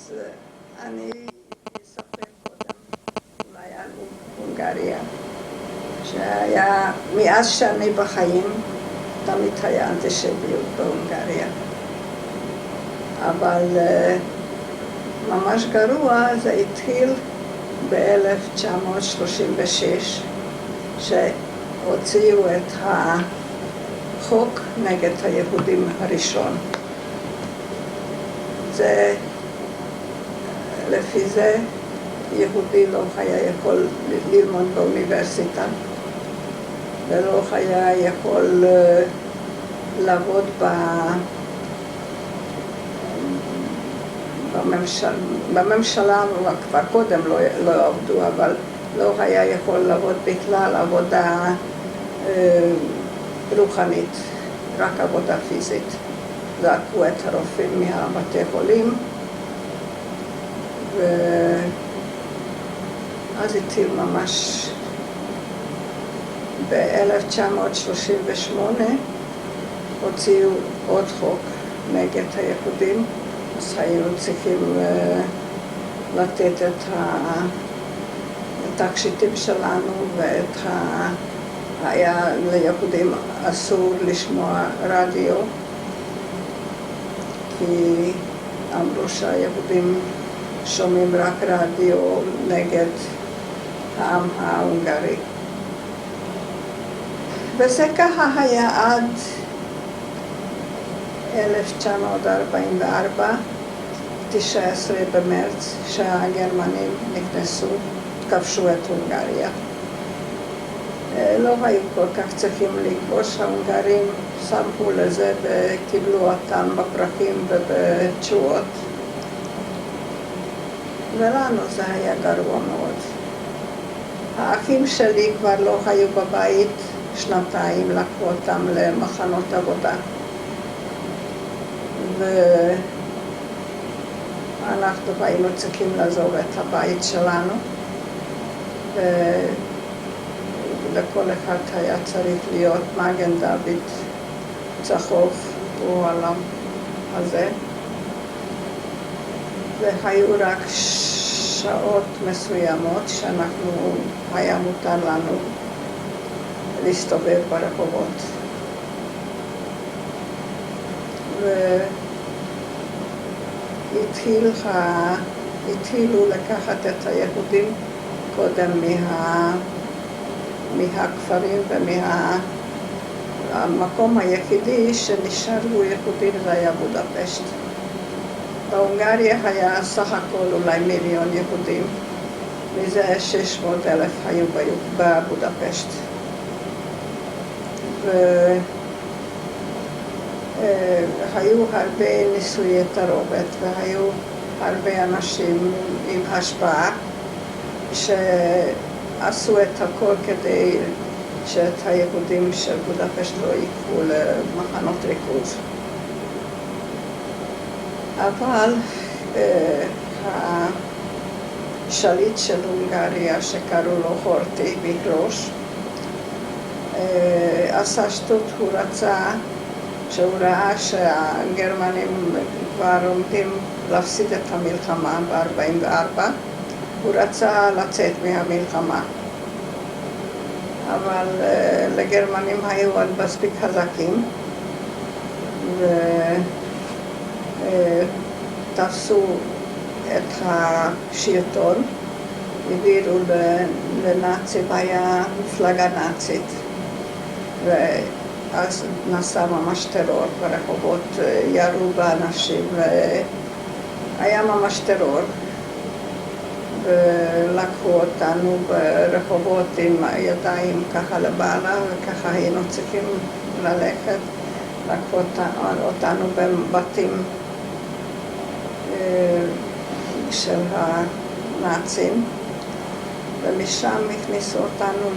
אז אני אספר קודם אולי על הונגריה, שהיה, מאז שאני בחיים, תמיד היה אנטישמיות בהונגריה. אבל ממש גרוע, זה התחיל ב-1936, שהוציאו את החוק נגד היהודים הראשון. זה, לפי זה, יהודי לא היה יכול ללמוד באוניברסיטה, ולא היה יכול לעבוד בממשלה, כבר קודם לא עבדו, אבל לא היה יכול לעבוד בכלל עבודה רוחנית, רק עבודה פיזית. זעקו את הרופאים מהבתי חולים, ואז התחיל ממש ב-1938 הוציאו עוד חוק נגד היהודים, אז היינו צריכים לתת את התקשיטים שלנו, היה ליהודים אסור לשמוע רדיו, כי אמרו שהיהודים שומעים רק רדיו נגד העם ההונגרי. וזה ככה היה עד 1944, 19 במרץ, שהגרמנים נכנסו, כבשו את הונגריה. לא היו כל כך צריכים לכבוש, ההונגרים שמחו לזה וקיבלו אותם בפרחים ובתשואות. ולנו זה היה גרוע מאוד. האחים שלי כבר לא היו בבית שנתיים, לקחו אותם למחנות עבודה. ואנחנו היינו צריכים לעזוב את הבית שלנו. ולכל אחד היה צריך להיות מגן דוד צהוב, הוא עליו הזה. והיו רק שעות מסוימות שאנחנו, היה מותר לנו להסתובב ברחובות. התחילו לקחת את היהודים קודם מהכפרים המקום היחידי שנשארו יהודים זה היה בודפשט. בהונגריה היה סך הכל אולי 1,000,000 יהודים, מזה 600,000 היו בבודפשט. והיו הרבה נישואי תערובת, והיו הרבה אנשים עם השפעה שעשו את הכל כדי שאת היהודים של בודפשט לא יקחו למחנות ריכוז. אבל השליט של הונגריה שקראו לו הורטי מיקלוש עשה שטות, הוא רצה, שהוא ראה שהגרמנים כבר עומדים להפסיד את המלחמה ב-44, הוא רצה לצאת מהמלחמה. אבל לגרמנים היו עוד מספיק חזקים, ותפסו את השלטון, העבירו לנאצים, היה מפלגה נאצית, ואז נעשה ממש טרור ברחובות, ירו באנשים, והיה ממש טרור. ולקחו אותנו ברחובות עם הידיים ככה לבעלה, וככה היינו צריכים ללכת. לקחו אותנו בבתים של הנאצים, ומשם הכניסו אותנו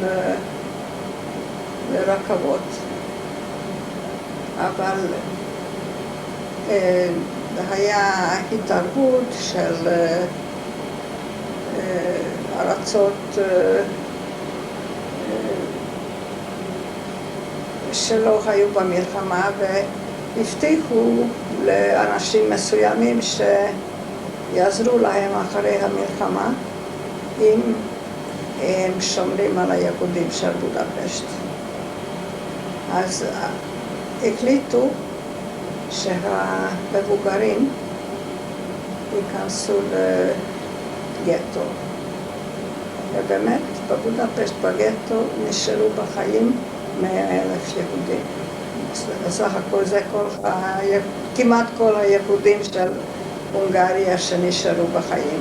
לרכבות. אבל היה התערבות של ארצות שלא היו במלחמה, והבטיחו לאנשים מסוימים יעזרו להם אחרי המלחמה אם הם שומרים על היהודים של בודפשט. אז החליטו שהמבוגרים ייכנסו לגטו. ובאמת בבודפשט בגטו נשארו בחיים 100,000 יהודים. בסך הכל זה כמעט כל היהודים של הונגריה שנשארו בחיים.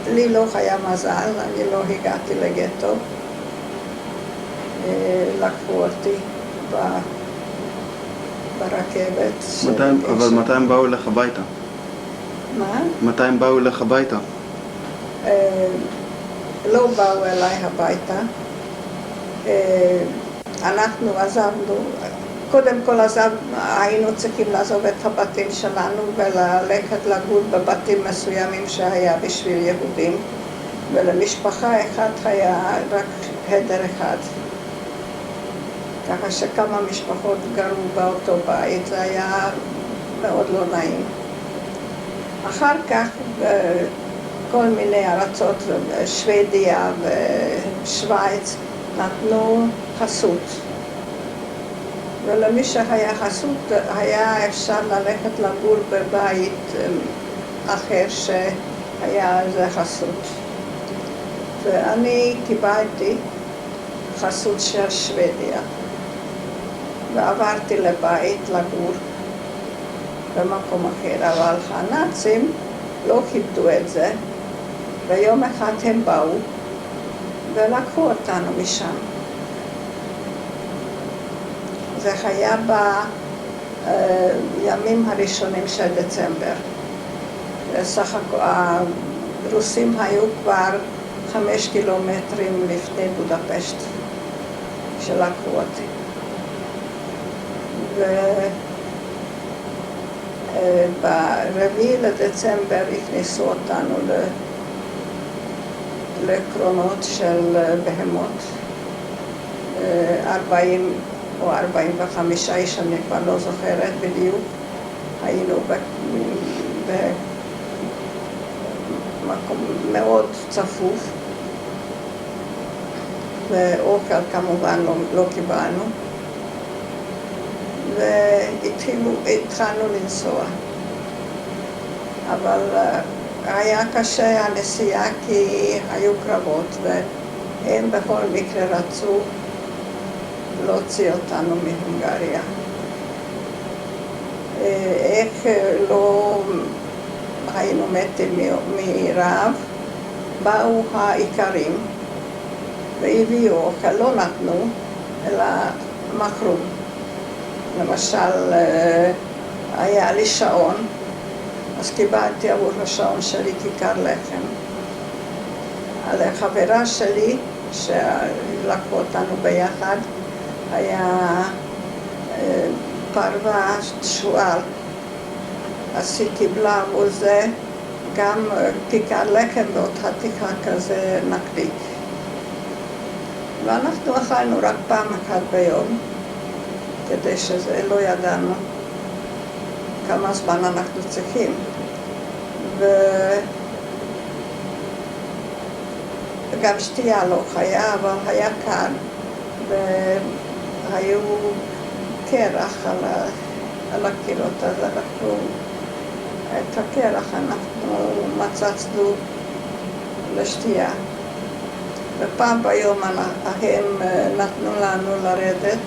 ולי לא היה מזל, אני לא הגעתי לגטו. לקחו אותי ברכבת. אבל מתי הם באו אליך הביתה? מה? מתי הם באו אליך הביתה? לא באו אליי הביתה. אנחנו עזבנו, קודם כל היינו צריכים לעזוב את הבתים שלנו וללכת לגור בבתים מסוימים שהיה בשביל יהודים, ולמשפחה אחת היה רק חדר אחד. ככה שכמה משפחות גרו באותו בית, זה היה מאוד לא נעים. אחר כך כל מיני ארצות, שוודיה ושוויץ, נתנו חסות. ולמי שהיה חסות היה אפשר ללכת לגור בבית אחר שהיה איזה חסות. ואני קיבלתי חסות של שוודיה. ועברתי לבית לגור במקום אחר, אבל הנאצים לא כיבדו את זה, ויום אחד הם באו ולקחו אותנו משם. זה היה בימים הראשונים של דצמבר. בסך הכל הרוסים היו כבר 5 קילומטרים לפני בודפשט שלקחו אותי. ב4 לדצמבר הכניסו אותנו לקרונות של בהמות. 40 או 45 איש, אני כבר לא זוכרת בדיוק. היינו במקום מאוד צפוף, ואוכל כמובן לא קיבלנו. והתחלנו לנסוע. אבל היה קשה הנסיעה כי היו קרבות, והם בכל מקרה רצו להוציא אותנו מהונגריה. איך לא היינו מתים מרעב, באו האיכרים והביאו אוכל, לא נתנו, אלא מכרו. למשל, היה לי שעון, אז קיבלתי עבור השעון שלי כיכר לחם. על החברה שלי, שלקחו אותנו ביחד, היה פרווה שועל. אז היא קיבלה עבור זה גם כיכר לחם ואותה תיכה כזה נקניק. ואנחנו אכלנו רק פעם אחת ביום, כדי שזה לא ידענו כמה זמן אנחנו צריכים. וגם שתייה לא היה, אבל היה קר, והיו קרח על הקירות, אז אנחנו את הקרח אנחנו מצצנו לשתייה. ופעם ביום הם נתנו לנו לרדת,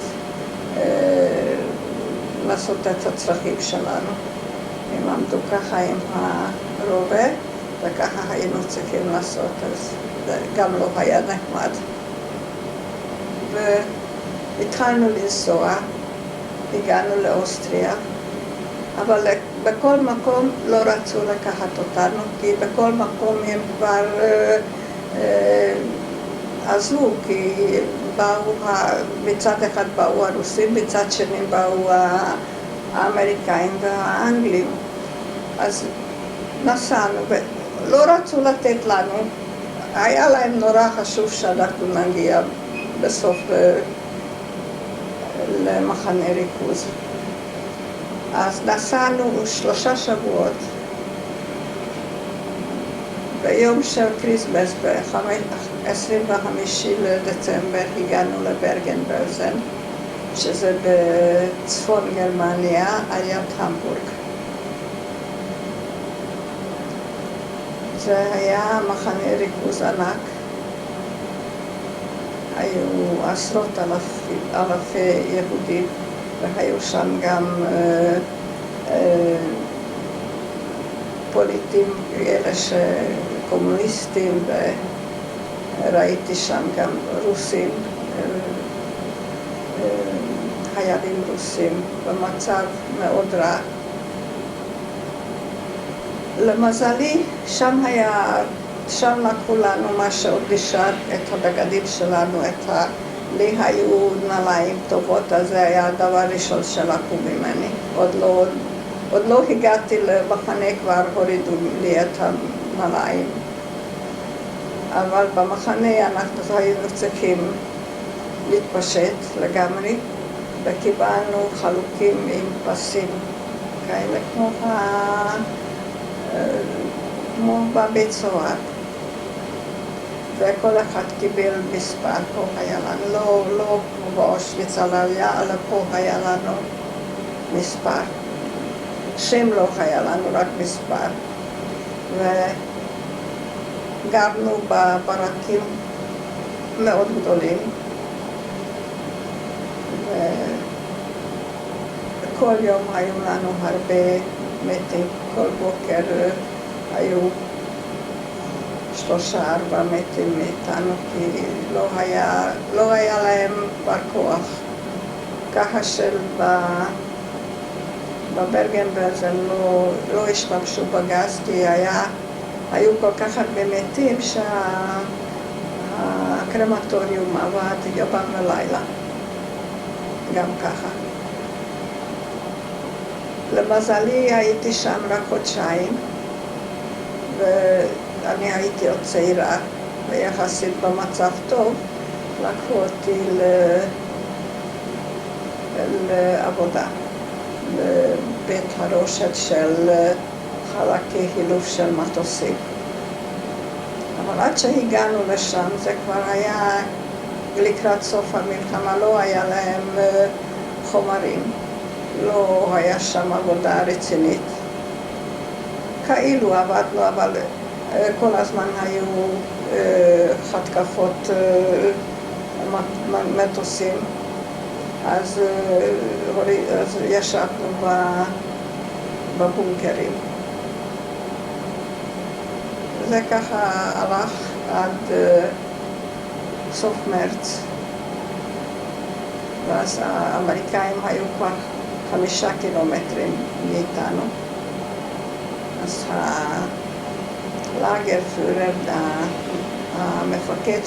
לעשות את הצרכים שלנו. הם עמדו ככה עם הרובה, וככה היינו צריכים לעשות, אז זה גם לא היה נחמד. והתחלנו לנסוע, הגענו לאוסטריה, אבל בכל מקום לא רצו לקחת אותנו, כי בכל מקום הם כבר עזבו, כי מצד אחד באו הרוסים, מצד שני באו האמריקאים והאנגלים. אז נסענו ולא רצו לתת לנו. היה להם נורא חשוב שאנחנו נגיע בסוף למחנה ריכוז. אז נסענו 3 שבועות. ביום של קריסמס, ב-25 לדצמבר, הגענו לברגן-בלזן, שזה בצפון גרמניה, על יד המבורג. זה היה מחנה ריכוז ענק. היו עשרות אלפי יהודים, והיו שם גם פוליטים, אלה קומוניסטים, וראיתי שם גם רוסים, חיילים רוסים, במצב מאוד רע. למזלי, שם לקחו לנו מה שעוד נשאר, את הבגדים שלנו, לי היו נעליים טובות, אז זה היה הדבר הראשון שלקחו ממני. עוד לא הגעתי למחנה, כבר הורידו לי את הנעליים. אבל במחנה אנחנו היינו צריכים להתפשט לגמרי, וקיבלנו חלוקים עם פסים כאלה כמו בבית סוהר. וכל אחד קיבל מספר, פה היה לנו, לא כמו באושוויץ על העלייה, אלא פה היה לנו מספר. שם לא היה לנו, רק מספר. וגרנו בברקים מאוד גדולים. וכל יום היו לנו הרבה מתים, כל בוקר היו 3-4 מתים מאיתנו, כי לא היה להם כבר כוח. ככה בברגן-בלזן לא השתמשו בגז, כי היו כל כך הרבה מתים שהקרמטוריום עבד יום ולילה, גם ככה. למזלי הייתי שם רק חודשיים, ואני הייתי עוד צעירה ויחסית במצב טוב. לקחו אותי לעבודה לבית הרושת של חלקי חילוף של מטוסים. אבל עד שהגענו לשם זה כבר היה לקראת סוף המלחמה, לא היה להם חומרים, לא היה שם עבודה רצינית. כאילו עבדנו, אבל כל הזמן היו התקפות מטוסים, אז ישבנו בבונקרים. זה ככה הלך עד סוף מרץ, ואז האמריקאים היו כבר 5 קילומטרים מאיתנו. אז הלאגרפיורר, המפקד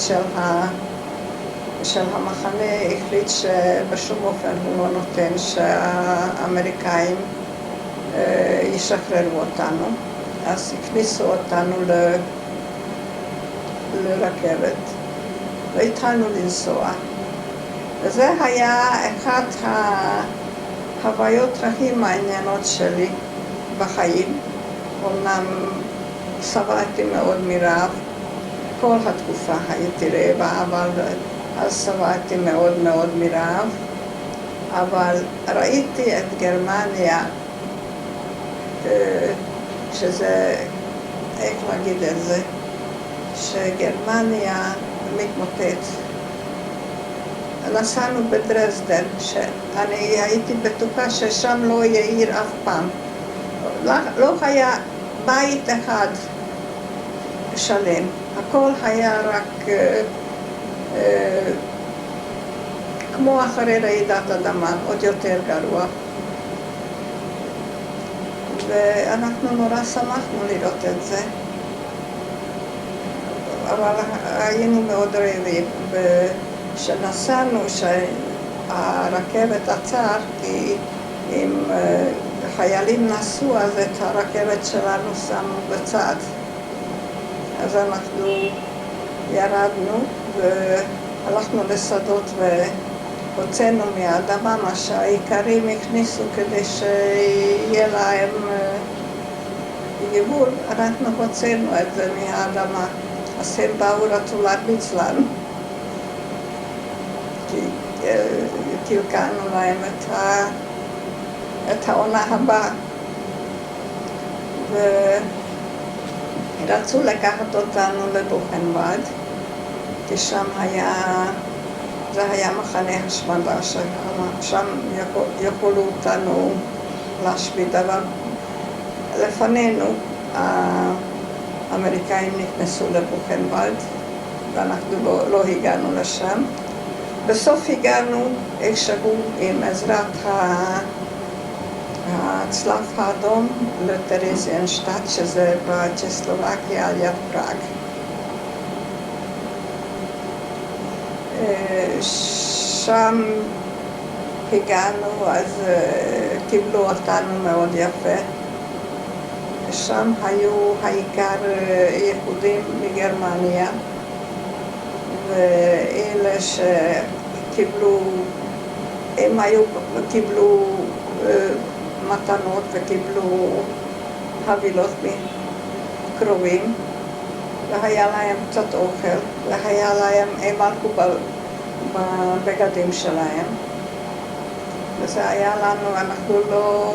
של המחנה, החליט שבשום אופן הוא לא נותן שהאמריקאים ישחררו אותנו. אז הכניסו אותנו לרכבת והתחלנו לנסוע. וזה היה אחת החוויות הכי מעניינות שלי בחיים. אומנם סבלתי מאוד מרעב, כל התקופה הייתי רעבה, אבל אז סבלתי מאוד מאוד מרעב. אבל ראיתי את גרמניה, שזה, איך להגיד את זה, שגרמניה מתמוטט. נסענו בדרזדן, שאני הייתי בטוחה ששם לא יהיה עיר אף פעם. לא היה בית אחד שלם, הכל היה רק כמו אחרי רעידת אדמה, עוד יותר גרוע. ואנחנו נורא שמחנו לראות את זה, אבל היינו מאוד רעבים. כשנסענו, שהרכבת עצר, כי אם חיילים נסעו, אז את הרכבת שלנו שמו בצד. אז אנחנו ירדנו והלכנו לשדות הוצאנו מהאדמה מה שהאיכרים הכניסו כדי שיהיה להם יבול, אנחנו הוצאנו את זה מהאדמה. אז הם באו רצו להרביץ לנו. כי קלקלנו להם את העונה הבאה. ורצו לקחת אותנו לבוכנוולד, כי שם זה היה מחנה השמדה, שם יכולו אותנו להשמיד, אבל לפנינו האמריקאים נכנסו לבוכנוולד, ואנחנו לא הגענו לשם. בסוף הגענו איכשהו עם עזרת הצלב האדום לטרזיינשטט, שזה בצ'כוסלובקיה על יד פראג. שם הגענו, אז קיבלו אותנו מאוד יפה. שם היו העיקר יהודים מגרמניה, ואלה שקיבלו, הם קיבלו מתנות וקיבלו חבילות מקרובים, והיה להם קצת אוכל, והיה להם, הם הלכו בבגדים שלהם. וזה היה לנו, אנחנו לא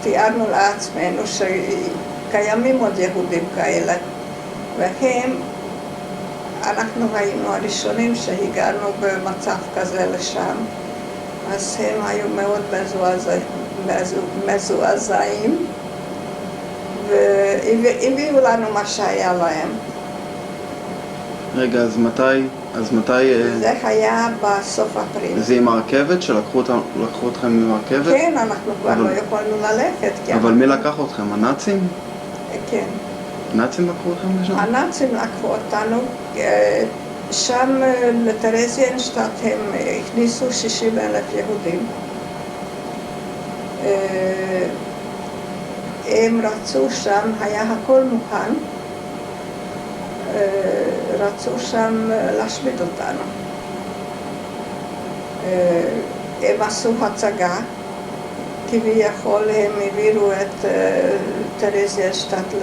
תיארנו לעצמנו שקיימים עוד יהודים כאלה, והם, אנחנו היינו הראשונים שהגענו במצב כזה לשם, אז הם היו מאוד מזועזעים, והביאו לנו מה שהיה להם. רגע, אז מתי... זה היה בסוף אפריל. זה עם הרכבת שלקחו אתכם עם הרכבת? כן, אנחנו כבר לא יכולנו ללכת. אבל מי לקח אתכם? הנאצים? כן. הנאצים לקחו אתכם לשם? הנאצים לקחו אותנו. שם לטרזיינשטט הם הכניסו 60,000 יהודים. הם רצו שם, היה הכל מוכן, רצו שם להשמיד אותנו. הם עשו הצגה, כביכול הם העבירו את טרזיינשטט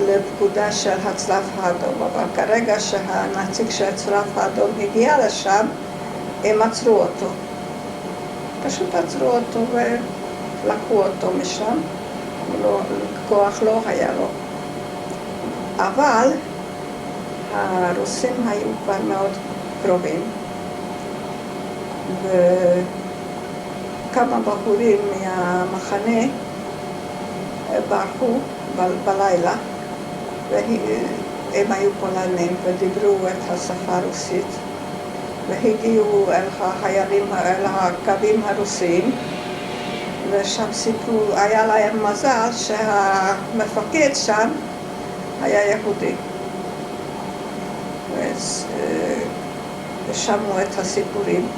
לפקודה של הצלב האדום, אבל כרגע שהנציג של הצלב האדום הגיע לשם, הם עצרו אותו. פשוט עצרו אותו ולקחו אותו משם, כוח לא היה לו. אבל הרוסים היו כבר מאוד קרובים, וכמה בחורים מהמחנה ברחו בלילה, והם היו פולנים ודיברו את השפה הרוסית, והגיעו אל החיילים, אל הקווים הרוסיים, ושם סיפרו, היה להם מזל שהמפקד שם היה יהודי. ושמעו את הסיפורים.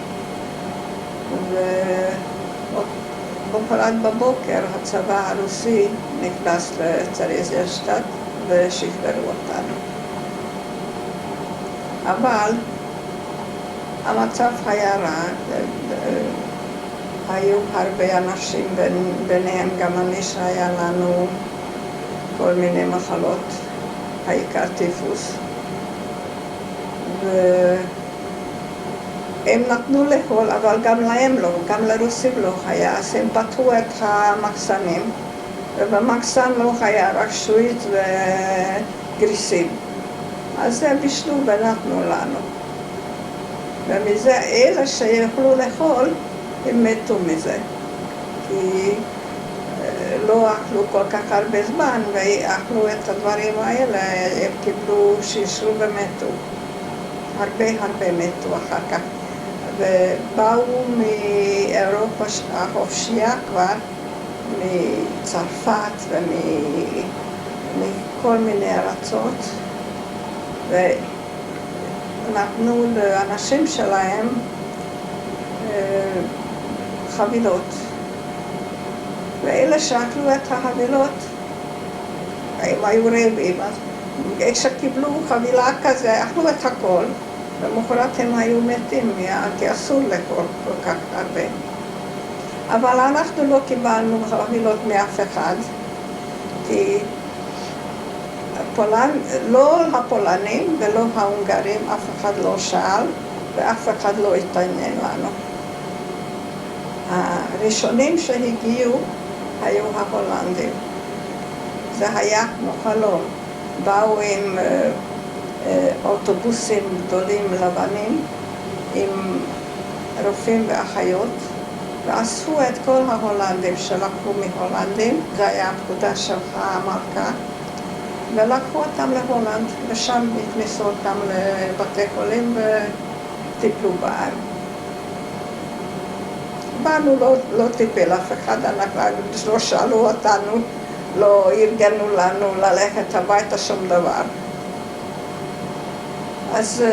ובמחרת בבוקר הצבא הרוסי נכנס לטרזיינשטט ושחררו אותנו. אבל המצב היה רע, היו הרבה אנשים, ביניהם גם אני שהיה לנו כל מיני מחלות, העיקר טיפוס. והם נתנו לאכול, אבל גם להם לא, גם לרוסים לא היה, אז הם פתחו את המחסנים, ובמחסן לא היה רק שועית וגריסים. אז הם בישלו ונתנו לנו. ומזה, אלה שיכולו לאכול, הם מתו מזה. כי לא אכלו כל כך הרבה זמן, ואכלו את הדברים האלה, הם קיבלו שישרו ומתו. הרבה מתו אחר כך. ובאו מאירופה החופשייה כבר, מצרפת ומכל מיני ארצות, ונתנו לאנשים שלהם חבילות. ואלה שאכלו את החבילות, הם היו רעבים, אז כשקיבלו חבילה כזה, אכלו את הכל, למחרת הם היו מתים, כי אסור לאכול כל כך הרבה. אבל אנחנו לא קיבלנו חבילות מאף אחד, כי לא הפולנים ולא ההונגרים, אף אחד לא שאל ואף אחד לא התעניין לנו. הראשונים שהגיעו היו ההולנדים. זה היה כמו חלום. באו עם אוטובוסים גדולים לבנים, עם רופאים ואחיות, ואספו את כל ההולנדים שלקחו מהולנדים, זה היה הפקודה של המלכה, ולקחו אותם להולנד, ושם הכניסו אותם לבתי חולים וטיפלו בהם. באנו לא טיפל אף אחד, אנחנו לא שאלו אותנו, לא ארגנו לנו ללכת הביתה שום דבר. אז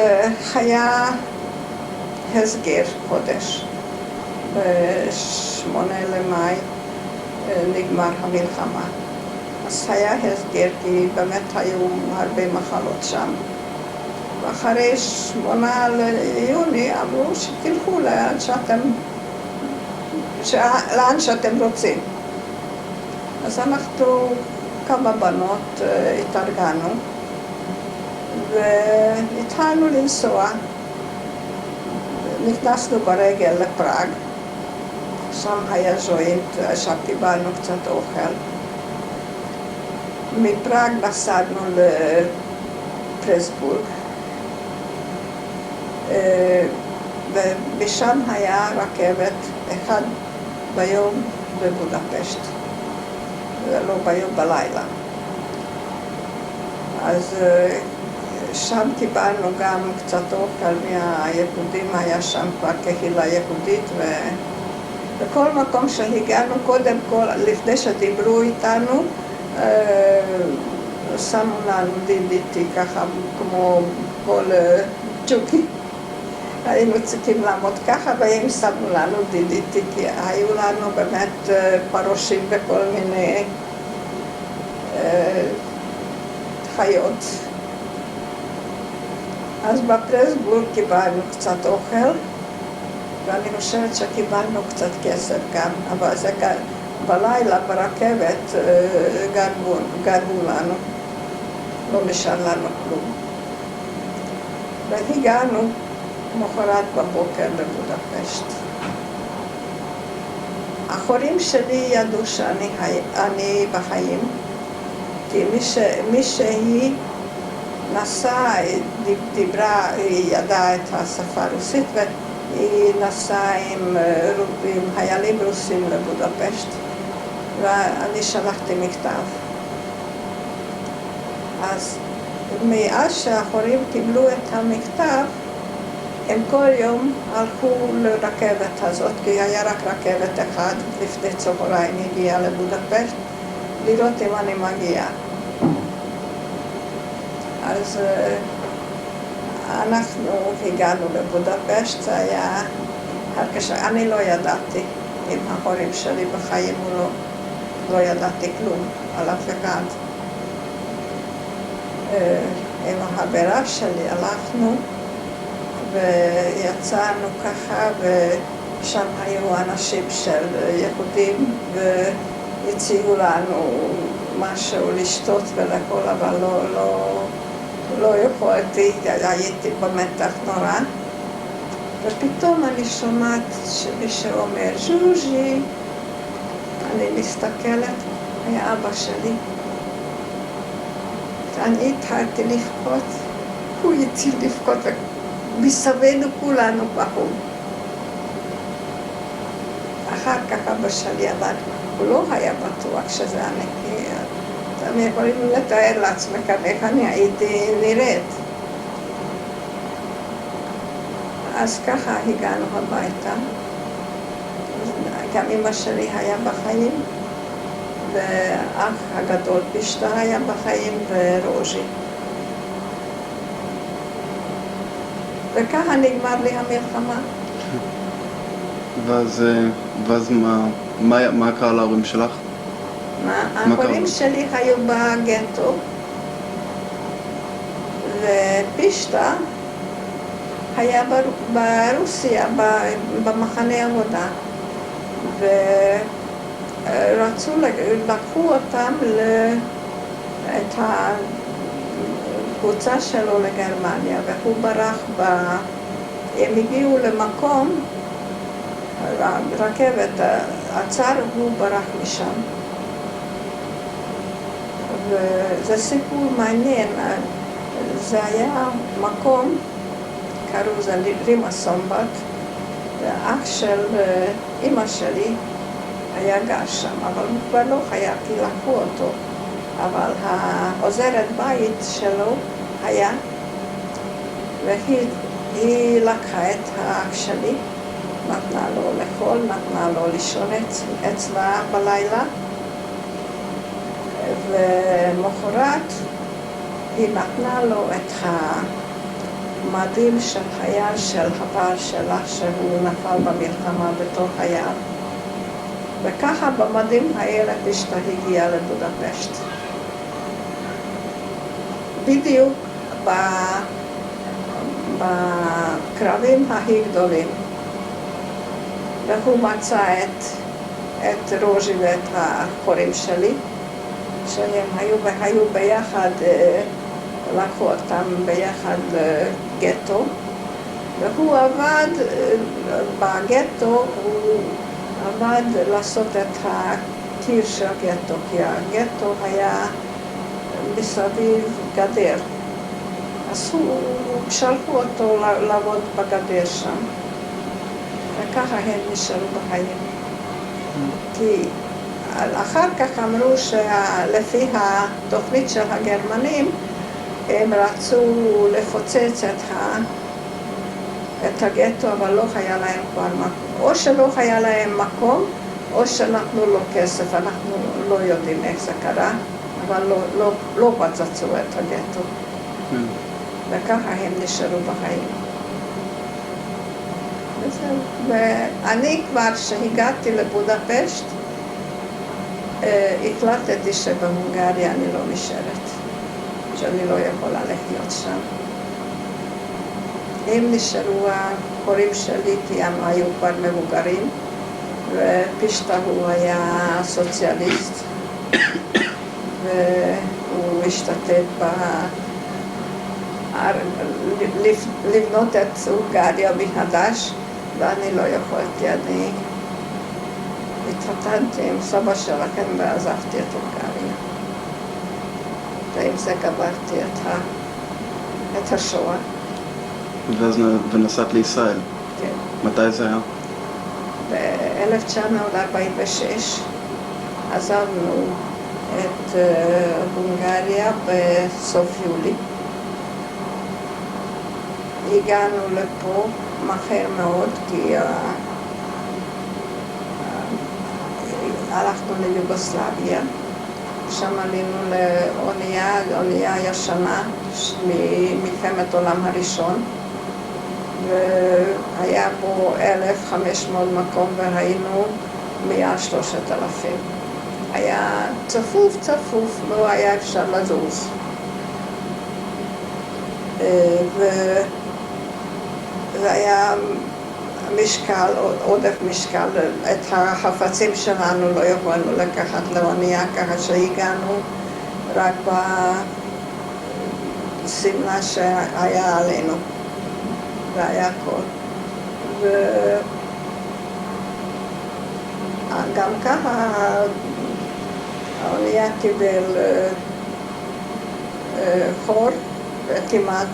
היה הסגר חודש. ב8 למאי נגמר המלחמה. אז היה הסגר כי באמת היו הרבה מחלות שם. ואחרי 8 ליוני אמרו שתלכו לאן שאתם רוצים. אז אנחנו כמה בנות התארגנו והתחלנו לנסוע. נכנסנו ברגל לפראג, שם היה ז'וינט, שם קיבלנו קצת אוכל. מפראג נסענו לפרסבורג, ושם היה רכבת אחד ביום בבודפשט, ולא ביום בלילה. אז שם קיבלנו גם קצת אוכל מהיהודים, היה שם כבר קהילה יהודית, ובכל מקום שהגענו קודם כל, לפני שדיברו איתנו, שמו לנו DDT ככה כמו כל ג'וקי. היינו צריכים לעמוד ככה והם שמו לנו DDT, כי היו לנו באמת פרושים וכל מיני חיות. אז בפרסבורג קיבלנו קצת אוכל, ואני חושבת שקיבלנו קצת כסף גם, אבל זה בלילה ברכבת גנבו לנו, לא נשאר לנו כלום. והגענו מחרת בבוקר לבודפשט. החברים שלי ידעו שאני בחיים, כי מי שהיא נסעה, דיברה, היא ידעה את השפה הרוסית, והיא נסעה עם חיילים רוסים לבודפשט, ואני שלחתי מכתב. אז מאז שהחברים קיבלו את המכתב, הם כל יום הלכו לרכבת הזאת, כי היה רק רכבת אחד, לפני צהריים הגיעה לבודפשט, לראות אם אני מגיעה. אז אנחנו הגענו לבודפשט, זה היה הרגשה, אני לא ידעתי עם ההורים שלי בחיים, לא ידעתי כלום על אף אחד. עם החברה שלי הלכנו ויצאנו ככה, ושם היו אנשים של יהודים והציעו לנו משהו לשתות ולכל, אבל לא יכולתי, הייתי במתח נורא. ופתאום אני שומעת שמישהו אומר ז'וז'י, אני מסתכלת, היה אבא שלי. אני התחלתי לבכות, הוא התחיל לבכות, ומסביבנו כולנו בכו. אחר כך אבא שלי אמר, הוא לא היה בטוח שזה אני, כי אתם יכולים לתאר לעצמכם איך אני הייתי נראית. אז ככה הגענו הביתה. גם אמא שלי היה בחיים, ואח הגדול פשטה היה בחיים, ורוז'י. וככה נגמר לי המלחמה. ואז מה קרה להורים שלך? ההורים שלי היו בגטו, ופשטה היה ברוסיה, במחנה עבודה, ורצו, לקחו אותם את הקבוצה שלו לגרמניה, והוא ברח, הם הגיעו למקום, רכבת עצר, הוא ברח משם. וזה סיפור מעניין, זה היה מקום, קראו זה רימה סומבת, ואח של אמא שלי היה גר שם, אבל הוא כבר לא חיה, כי לקחו אותו. אבל העוזרת בית שלו היה, והיא לקחה את האח שלי, נתנה לו לאכול, נתנה לו לישון אצלה בלילה, ומחרת היא נתנה לו את המדים של חייל של הבעל שלה, שהוא נפל במלחמה בתוך היער. וככה במדים האלה אשתה הגיעה לבודפשט. בדיוק בקרבים הכי גדולים. והוא מצא את רוז'י ואת החורים שלי, שהם היו ביחד, לקחו אותם ביחד לגטו, והוא עבד בגטו, הוא עבד לעשות את הקיר של הגטו, כי הגטו היה מסביב גדר. אז שלחו אותו לעבוד בגדר שם, וככה הם נשארו בחיים. כי אחר כך אמרו שלפי התוכנית של הגרמנים, הם רצו לפוצץ את הגטו, אבל לא היה להם כבר מקום. או שלא היה להם מקום, או שנתנו לו כסף, אנחנו לא יודעים איך זה קרה, אבל לא פצצו את הגטו. וככה הם נשארו בחיים. ואני כבר, כשהגעתי לבודפשט, החלטתי שבהונגריה אני לא נשארת, שאני לא יכולה לחיות שם. הם נשארו ההורים שלי, כי הם היו כבר מבוגרים, ופישטה הוא היה סוציאליסט, והוא השתתף לבנות את הונגריה מחדש, ואני לא יכולתי. אני התחתנתי עם סבא שלכם ועזבתי את הונגריה. ועם זה גמרתי את השואה. ונסעת לישראל. כן. מתי זה היה? ב-1946 עזבנו את הונגריה בסוף יולי. הגענו לפה מהר מאוד, כי הלכנו ליוגוסלביה, שם עלינו לאונייה ישנה ממלחמת העולם הראשון, והיה בו 1,500 מקום והיינו 103,000. היה צפוף, לא היה אפשר לזוז. זה היה משקל, עודף משקל, את החפצים שלנו לא יכולנו לקחת לאונייה, ככה שהגענו רק בסמלה שהיה עלינו, והיה הכל. וגם ככה האונייה קיבל חור, וכמעט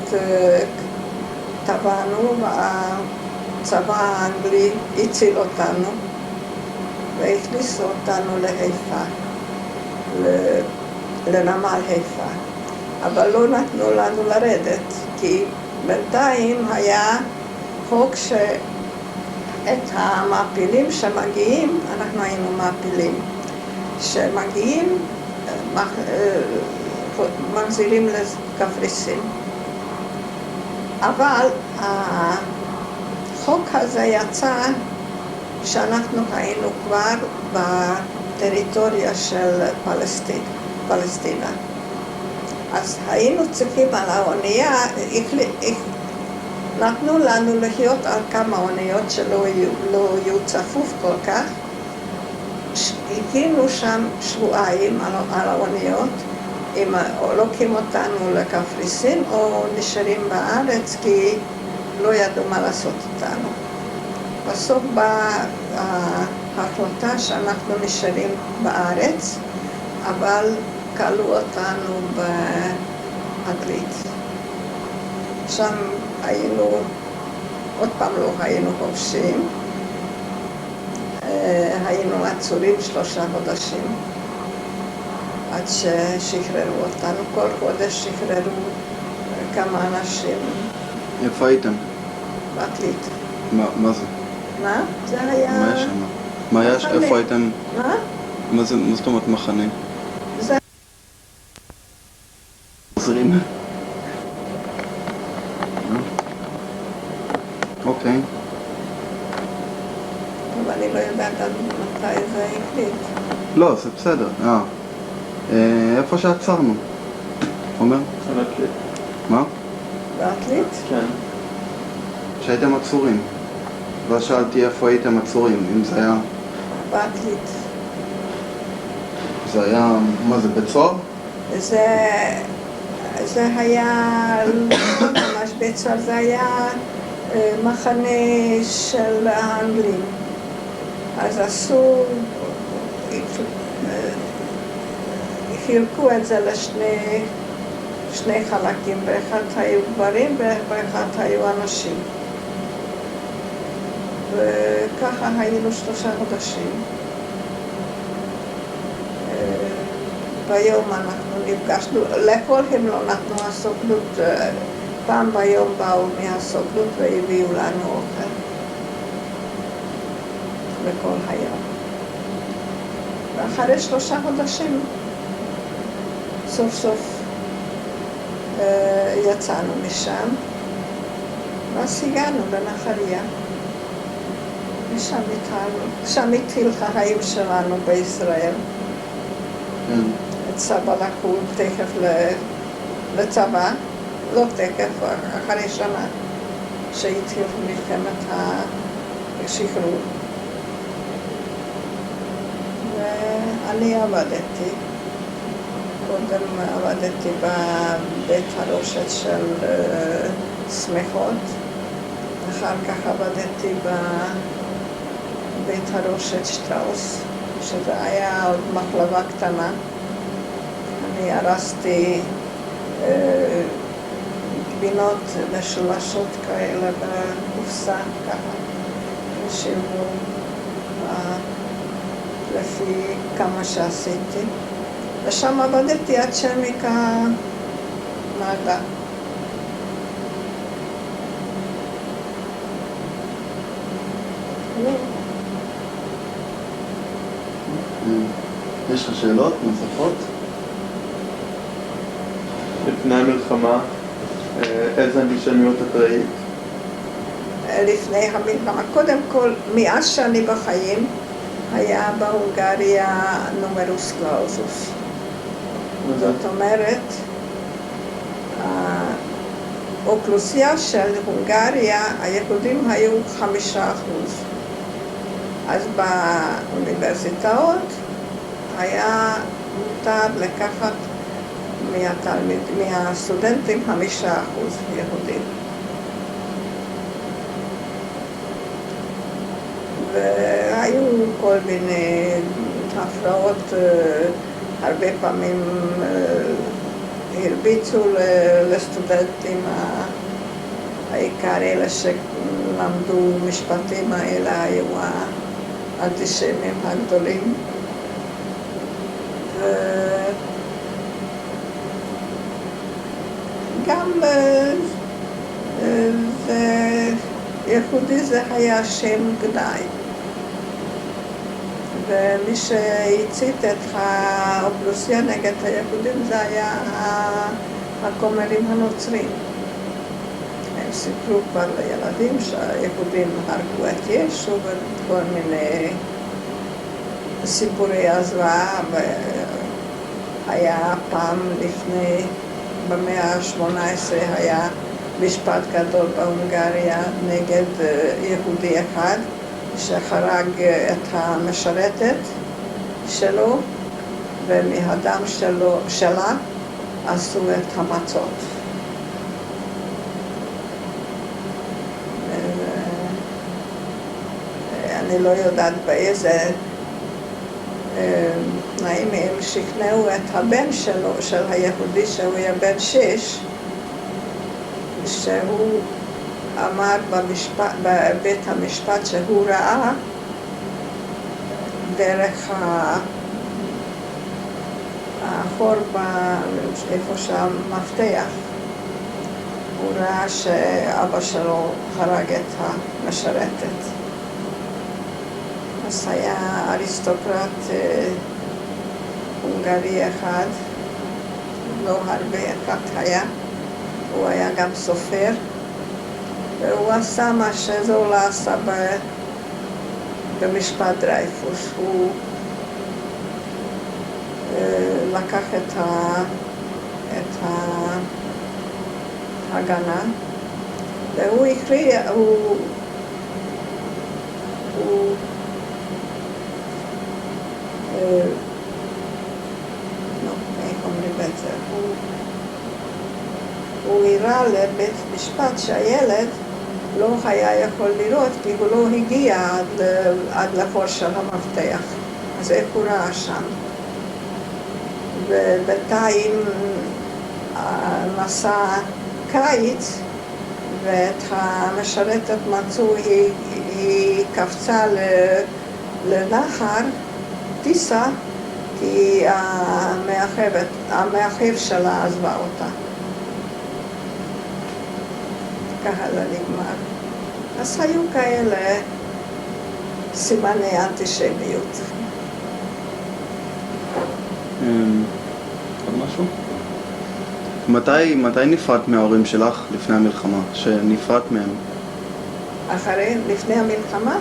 טבענו, והצבא האנגלי הציל אותנו והכניסו אותנו לחיפה, לנמל חיפה, אבל לא נתנו לנו לרדת, כי בינתיים היה חוק שאת המעפילים שמגיעים, אנחנו היינו מעפילים, שמגיעים מחזירים לקפריסין. אבל החוק הזה יצא שאנחנו היינו כבר בטריטוריה של פלסטינה. אז היינו צריכים על האונייה, נתנו לנו לחיות על כמה אוניות שלא יהיו צפוף כל כך. הגינו שם שבועיים על האוניות, לוקחים אותנו לקפריסין או נשארים בארץ כי לא ידעו מה לעשות איתנו. בסוף באה ההחלטה שאנחנו נשארים בארץ, אבל כלאו אותנו בעתלית. שם היינו, עוד פעם לא היינו חופשיים, היינו עצורים 3 חודשים עד ששחררו אותנו. כל חודש שחררו כמה אנשים. איפה הייתם? בעתלית. מה זה? מה? זה היה... מה יש שם? מה יש? איפה הייתם? מה? מה זאת אומרת מחנה? זה... עוזרים? אוקיי. אבל אני לא יודעת עד מתי זה החליט. לא, זה בסדר. איפה שעצרנו? אומר? בעתלית. מה? בעתלית? כן. שהייתם עצורים. ואז שאלתי איפה הייתם עצורים, אם זה היה... בעתלית. זה היה... מה זה, בית סוהר? זה היה... לא ממש בית סוהר, זה היה מחנה של האנגלים. אז עשו... חילקו את זה לשני חלקים, באחד היו גברים ובאחד היו אנשים. וככה היינו 3 חודשים. ביום אנחנו נפגשנו, לאכול הם לא נתנו הסוכנות, פעם ביום באו מהסוכנות והביאו לנו אוכל לכל היום. ואחרי 3 חודשים סוף סוף יצאנו משם, ואז הגענו לנחליה. שם התחיל החיים שלנו בישראל. את סבא לקחו תכף לצבא, לא תכף, אחרי שנה שהתחיל מלחמת השחרור. ואני עבדתי. קודם עבדתי בבית הרושת של שמחות, אחר כך עבדתי בבית הרושת שטראוס, שזה היה עוד מחלבה קטנה. אני הרסתי גבינות משולשות כאלה בקופסה, ככה, ושילמו לפי כמה שעשיתי. ושם עבדתי עד שמיקה נהגה. יש לך שאלות נוספות? לפני המלחמה, איזה אנטישמיות את ראית? לפני המלחמה, קודם כל, מאז שאני בחיים, היה בהונגריה נומרוס קלאוזוס. זאת אומרת, האוכלוסייה של הונגריה, היהודים היו 5%. אז באוניברסיטאות היה מותר לקחת מהסטודנטים 5% יהודים. והיו כל מיני הפרעות, הרבה פעמים הרביצו לסטודנטים, העיקר אלה שלמדו משפטים האלה היו האנטישמים הגדולים. גם יהודי זה היה שם גנאי. ומי שהצית את האוכלוסייה נגד היהודים זה היה הכומרים הנוצרים. הם סיפרו כבר לילדים שהיהודים הרגו את ישו וכל מיני סיפורי הזוועה. היה פעם לפני, במאה ה-18 היה משפט גדול בהונגריה נגד יהודי אחד שחרג את המשרתת שלו, ומהדם שלה עשו את המצות. אני לא יודעת באיזה תנאים הם שכנעו את הבן שלו, של היהודי שהוא היה בן 6, שהוא אמר בבית המשפט שהוא ראה דרך החור איפה שהמפתח, הוא ראה שאבא שלו הרג את המשרתת. אז היה אריסטוקרט הונגרי אחד, לא הרבה, אחד היה, הוא היה גם סופר, והוא עשה מה שזולה עשה במשפט דרייפוס. הוא לקח את ההגנה, והוא הכריע, הוא הראה לבית משפט שהילד לא היה יכול לראות כי הוא לא הגיע עד לחור של המפתח. אז איך הוא ראה שם? ובינתיים נסע קיץ ואת המשרתת מצאו, היא קפצה לנחר טיסה כי המאחב שלה עזבה אותה. ככה זה נגמר. אז היו כאלה סימני אנטישמיות. עוד משהו? מתי נפרדת מההורים שלך לפני המלחמה? שנפרדת מהם? לפני המלחמה?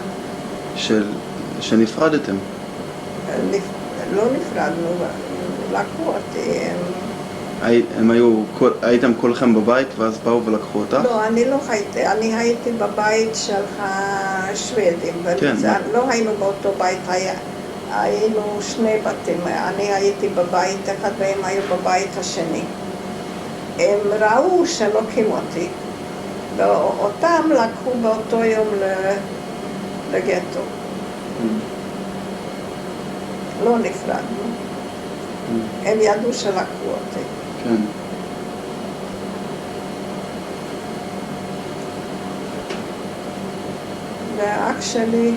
שנפרדתם. לא נפרדנו, לקחו אותי. הייתם כולכם בבית ואז באו ולקחו אותך? לא, אני לא הייתי, אני הייתי בבית של השוודים, כן. לא היינו באותו בית, היינו שני בתים, אני הייתי בבית אחד והם היו בבית השני. הם ראו שלוקחים אותי, ואותם לקחו באותו יום לגטו. לא נפרדנו. הם ידעו שלקחו אותי. כן. והאח שלי,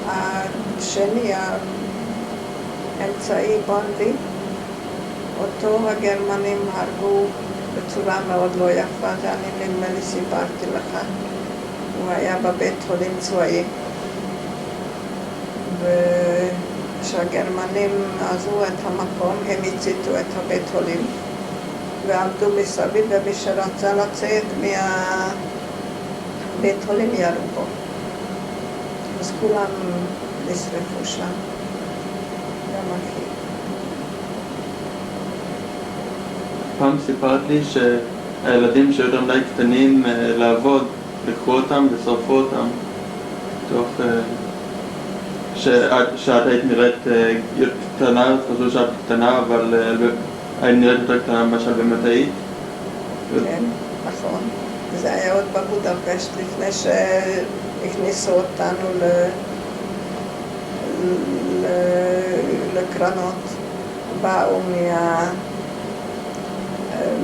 השני, האמצעי בונדי, אותו הגרמנים הרגו בצורה מאוד לא יפה, אני נדמה לי סיפרתי לך. הוא היה בבית חולים צבאי. וכשהגרמנים עזבו את המקום, הם הציתו את הבית חולים ועמדו מסביב, ומי שרצה לצאת מהבית חולים ירו בו. אז כולם נשרפו שם, גם אחי. פעם סיפרת לי שהילדים שיותר מדי קטנים לעבוד, לקחו אותם ושרפו אותם תוך שאת היית נראית קטנה, חשבו שאת קטנה, אבל היית נראית יותר קטנה ממה שאת באמת היית. כן, נכון. זה היה עוד בבודפשט לפני שהכניסו אותנו לקרנות. באו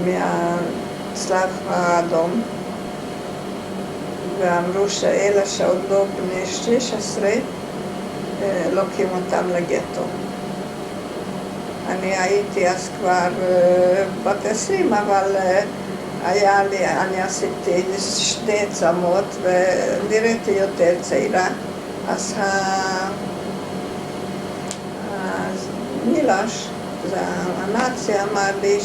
מהצלב האדום ואמרו שאלה שעוד לא בני 16 לוקחים אותם לגטו. אני הייתי אז כבר בת 20, אבל אני עשיתי שתי צמות ונראיתי יותר צעירה. אז מילש, הנאצי, אמר לי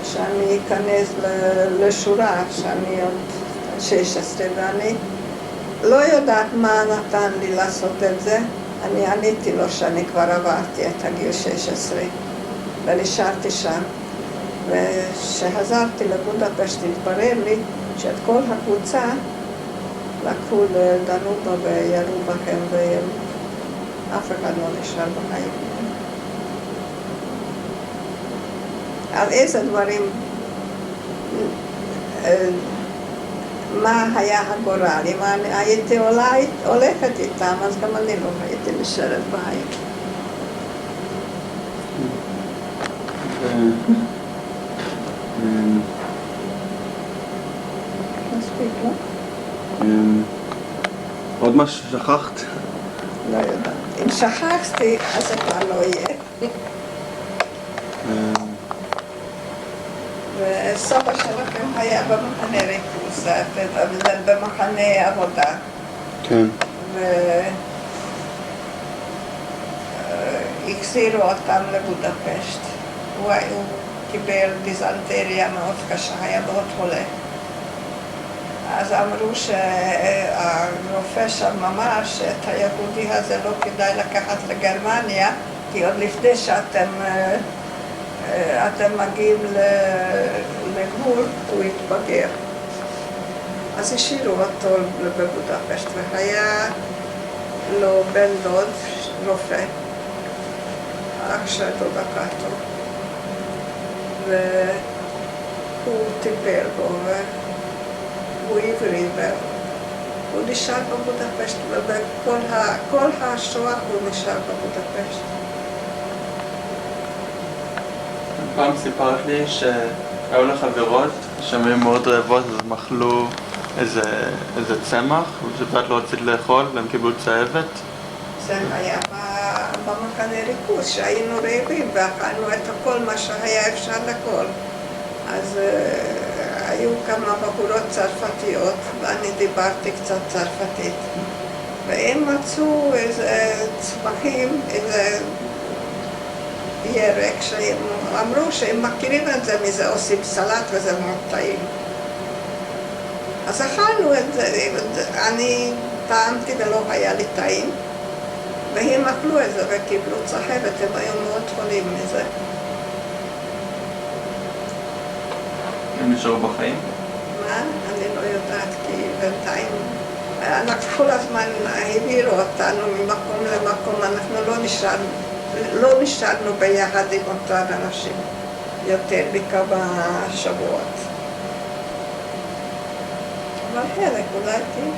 שאני אכנס לשורה, שאני עוד 16, ואני לא יודעת מה נתן לי לעשות את זה. אני עניתי לו שאני כבר עברתי את הגיל 16 ונשארתי שם. וכשחזרתי לבודפשט התברר לי שאת כל הקבוצה לקחו לדנובה וירו בהם ואף אחד לא נשאר בחיים. על איזה דברים, מה היה הגורל? אם הייתי הולכת איתם, אז גם אני לא הייתי נשארת בחיים. מספיק, לא? עוד משהו ששכחת? לא יודעת. אם שכחתי, אז זה כבר לא יהיה. וסבא שלכם היה במחנה ריכוז, במחנה עבודה. כן. והחזירו אותם לבודפשט. הוא קיבל דיזנטריה מאוד קשה, היה מאוד חולה. אז אמרו שהרופא שם אמר שאת היהודי הזה לא כדאי לקחת לגרמניה, כי עוד לפני שאתם מגיעים לגבול, הוא התבגר. אז השאירו אותו בבודפשט, והיה לו בן דוד, רופא, אח של דודה קאטו, והוא טיפל בו, והוא עברי, והוא נשאר בבודפשט, ובכל השואה הוא נשאר בבודפשט. פעם סיפרת לי שהיו לך חברות שהן היו מאוד רעבות, אז הם אכלו איזה צמח, ושאת לא רצית לאכול, והם קיבלו צהבת. זה היה במחנה ריכוז, שהיינו רעבים ואכלנו את הכל מה שהיה אפשר לאכול. אז היו כמה בחורות צרפתיות, ואני דיברתי קצת צרפתית. והם מצאו איזה צמחים, איזה ירק, שהם אמרו שהם מכירים את זה, מזה עושים סלט וזה מאוד טעים. אז אכלנו את זה, אני טעמתי ולא היה לי טעים, והם אכלו את זה וקיבלו צהבת, הם היו מאוד חולים מזה. הם נשארו בחיים? מה? אני לא יודעת, כי בינתיים אנחנו כל הזמן העבירו אותנו ממקום למקום, אנחנו לא נשארנו ביחד עם אותם אנשים יותר בכמה שבועות. אבל חלק אולי כן.